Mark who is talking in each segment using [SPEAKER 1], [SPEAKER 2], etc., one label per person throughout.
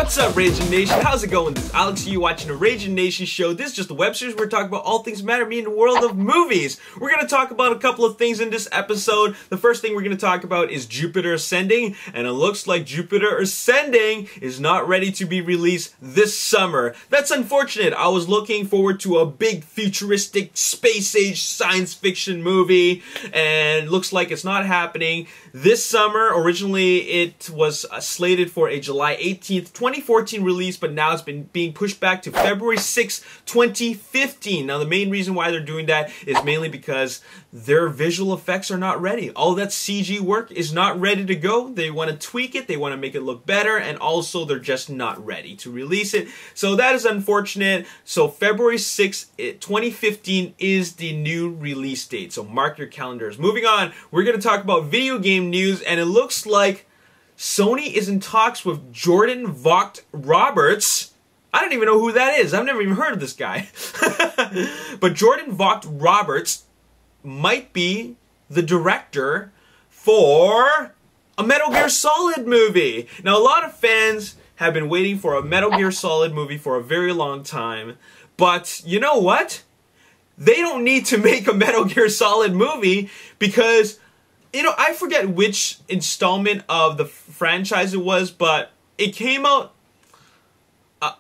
[SPEAKER 1] What's up, Ragin Nation? How's it going? This is Alex, you watching the Ragin Nation show. This is just a web series where we're talking about all things matter me in the world of movies. We're going to talk about a couple of things in this episode. The first thing we're going to talk about is Jupiter Ascending, and it looks like Jupiter Ascending is not ready to be released this summer. That's unfortunate. I was looking forward to a big futuristic space-age science fiction movie, and looks like it's not happening this summer. Originally, it was slated for a July 18th, 2014 release, but now it's been being pushed back to February 6th, 2015. Now, the main reason why they're doing that is mainly because their visual effects are not ready. All that CG work is not ready to go. They want to tweak it, they want to make it look better, and also they're just not ready to release it. So that is unfortunate. So February 6th, 2015 is the new release date. So mark your calendars. Moving on, we're going to talk about video game news, and it looks like Sony is in talks with Jordan Vogt Roberts. I don't even know who that is. I've never even heard of this guy. But Jordan Vogt Roberts might be the director for a Metal Gear Solid movie. Now, a lot of fans have been waiting for a Metal Gear Solid movie for a very long time. But you know what? They don't need to make a Metal Gear Solid movie because, you know, I forget which installment of the franchise it was, but it came out,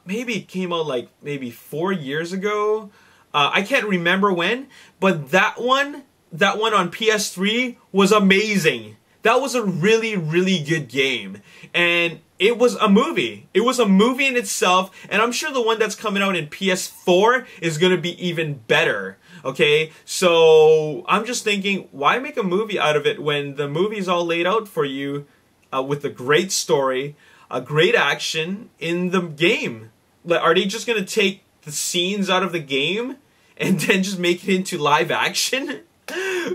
[SPEAKER 1] maybe 4 years ago. I can't remember when, but that one on PS3 was amazing. That was a really, really good game. And it was a movie. It was a movie in itself, and I'm sure the one that's coming out in PS4 is going to be even better. Okay, so I'm just thinking, why make a movie out of it when the movie's all laid out for you with a great story, a great action in the game? Are they just going to take the scenes out of the game and then just make it into live action?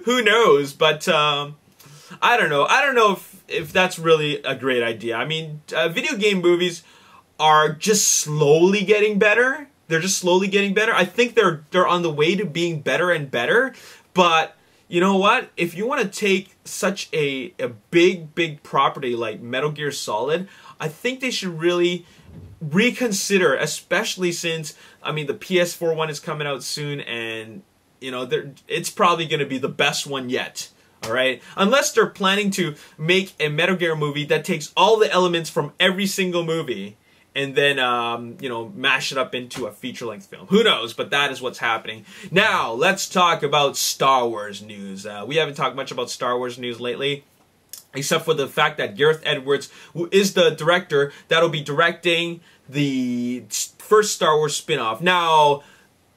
[SPEAKER 1] Who knows? But I don't know. I don't know if that's really a great idea. I mean, video game movies are just slowly getting better. They're just slowly getting better. I think they're on the way to being better and better. But you know what? If you want to take such a big property like Metal Gear Solid, I think they should really reconsider, especially since, I mean, the PS4 one is coming out soon, and you know, it's probably going to be the best one yet. All right, unless they're planning to make a Metal Gear movie that takes all the elements from every single movie and then, you know, mash it up into a feature-length film. Who knows? But that is what's happening. Now, let's talk about Star Wars news. We haven't talked much about Star Wars news lately, except for the fact that Gareth Edwards, who is the director, that'll be directing the first Star Wars spin-off. Now,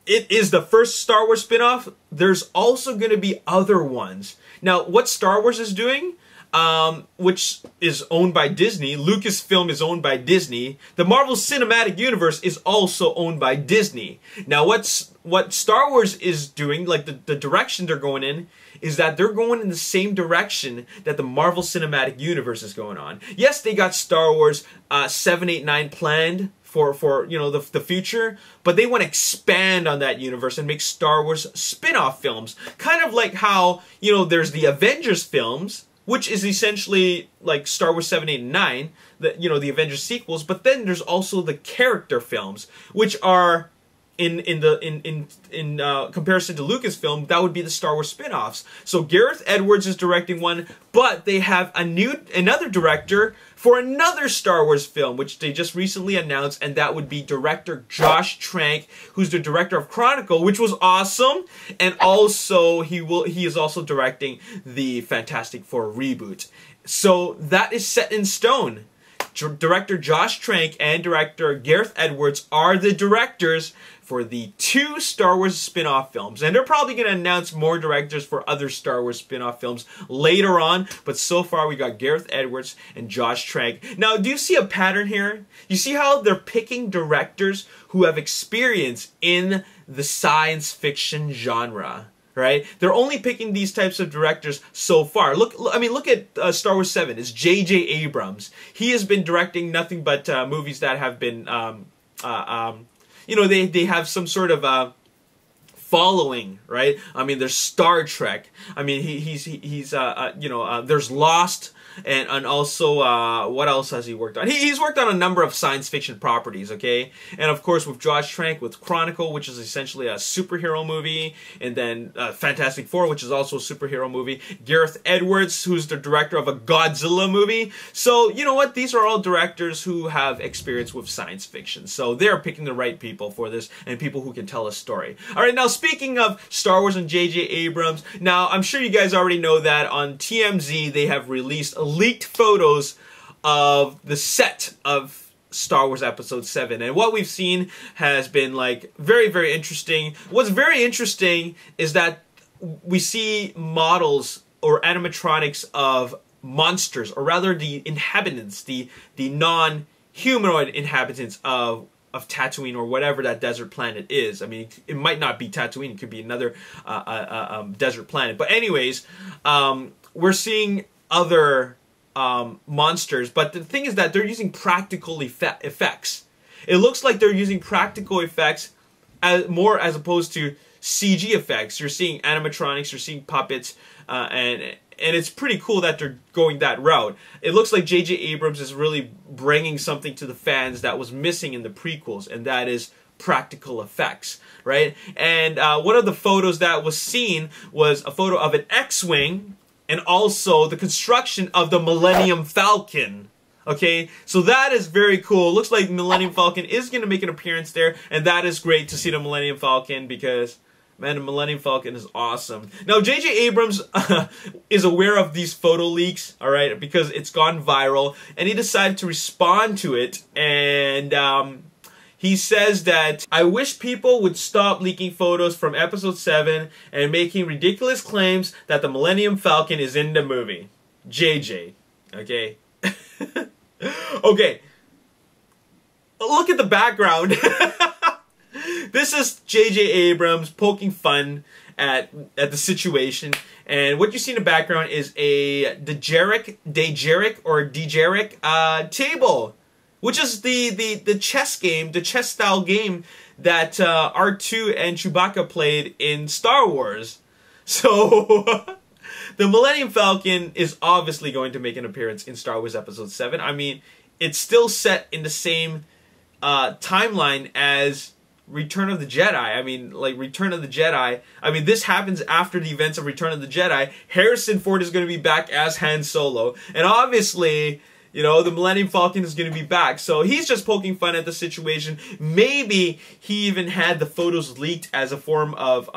[SPEAKER 1] it is the first Star Wars spin-off. There's also going to be other ones. Now, what Star Wars is doing, which is owned by Disney, Lucasfilm is owned by Disney, the Marvel Cinematic Universe is also owned by Disney. Now, what Star Wars is doing, like the direction they're going in, is that they're going in the same direction that the Marvel Cinematic Universe is going on. Yes, they got Star Wars 7, 8, 9 planned for you know, the future, but they want to expand on that universe and make Star Wars spin-off films. Kind of like how, you know, there's the Avengers films, which is essentially like Star Wars 7, 8, and 9, you know, the Avengers sequels, but then there's also the character films, which are in comparison to Lucasfilm, that would be the Star Wars spin-offs. So Gareth Edwards is directing one, but they have another director for another Star Wars film, which they just recently announced, and that would be director Josh Trank, who's the director of Chronicle, which was awesome, and also he is also directing the Fantastic Four reboot. So that is set in stone. Director Josh Trank and director Gareth Edwards are the directors for the 2 Star Wars spin-off films. And they're probably going to announce more directors for other Star Wars spin-off films later on. But so far, we got Gareth Edwards and Josh Trank. Now, do you see a pattern here? You see how they're picking directors who have experience in the science fiction genre? Right? They're only picking these types of directors so far. Look at Star Wars 7. It's J.J. Abrams. He has been directing nothing but movies that have been, you know, they have some sort of following, right? I mean, there's Star Trek. I mean, there's Lost. And also, what else has he worked on? He's worked on a number of science fiction properties, okay? And of course, with Josh Trank, with Chronicle, which is essentially a superhero movie, and then Fantastic Four, which is also a superhero movie. Gareth Edwards, who's the director of a Godzilla movie. So, you know what? These are all directors who have experience with science fiction. So they're picking the right people for this, and people who can tell a story. Alright, now speaking of Star Wars and J.J. Abrams, now I'm sure you guys already know that on TMZ they have released leaked photos of the set of Star Wars Episode 7, and what we've seen has been like very, very interesting. What's very interesting is that we see models or animatronics of monsters, or rather the inhabitants, the non-humanoid inhabitants of Tatooine, or whatever that desert planet is. I mean, it might not be Tatooine, it could be another desert planet. But anyways, we're seeing other monsters, but the thing is that they're using practical effects. It looks like they're using practical effects more as opposed to CG effects. You're seeing animatronics, you're seeing puppets, and it's pretty cool that they're going that route. It looks like J.J. Abrams is really bringing something to the fans that was missing in the prequels, and that is practical effects, right? And one of the photos that was seen was a photo of an X-Wing, and also the construction of the Millenium Falcon. Okay, so that is very cool. Looks like Millennium Falcon is going to make an appearance there, and that is great to see the Millennium Falcon because, man, the Millennium Falcon is awesome. Now, J.J. Abrams is aware of these photo leaks, alright, because it's gone viral, and he decided to respond to it, and he says that, I wish people would stop leaking photos from Episode 7 and making ridiculous claims that the Millennium Falcon is in the movie. JJ. Okay? Okay. Look at the background. This is J.J. Abrams poking fun at the situation. And what you see in the background is a Dejeric table, which is the chess game, the chess style game that R2 and Chewbacca played in Star Wars. So the Millennium Falcon is obviously going to make an appearance in Star Wars Episode 7. I mean, it's still set in the same timeline as Return of the Jedi. I mean, like Return of the Jedi. I mean, this happens after the events of Return of the Jedi. Harrison Ford is going to be back as Han Solo. And obviously, you know, the Millennium Falcon is going to be back. So he's just poking fun at the situation. Maybe he even had the photos leaked as a form of,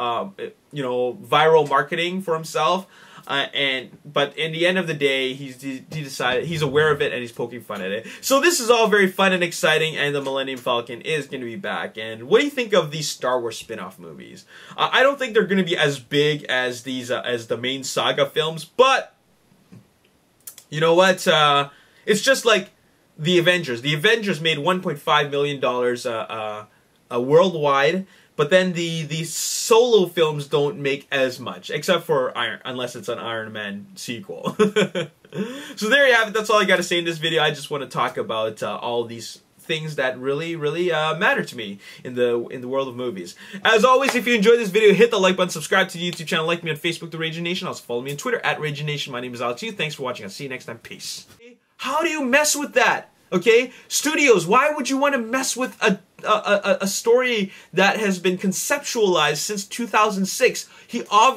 [SPEAKER 1] you know, viral marketing for himself. But in the end of the day, he decided he's aware of it and he's poking fun at it. So this is all very fun and exciting, and the Millennium Falcon is going to be back. And what do you think of these Star Wars spin-off movies? I don't think they're going to be as big as these as the main saga films, but you know what? It's just like the Avengers. The Avengers made $1.5 million worldwide. But then the solo films don't make as much, except for unless it's an Iron Man sequel. So there you have it. That's all I got to say in this video. I just want to talk about all these things that really matter to me in the world of movies. As always, if you enjoyed this video, hit the like button, subscribe to the YouTube channel, like me on Facebook, The Ragin Nation. Also follow me on Twitter at Ragin Nation. My name is Alex. Thanks for watching. I'll see you next time. Peace. How do you mess with that? Okay, studios, why would you want to mess with a story that has been conceptualized since 2006? He obviously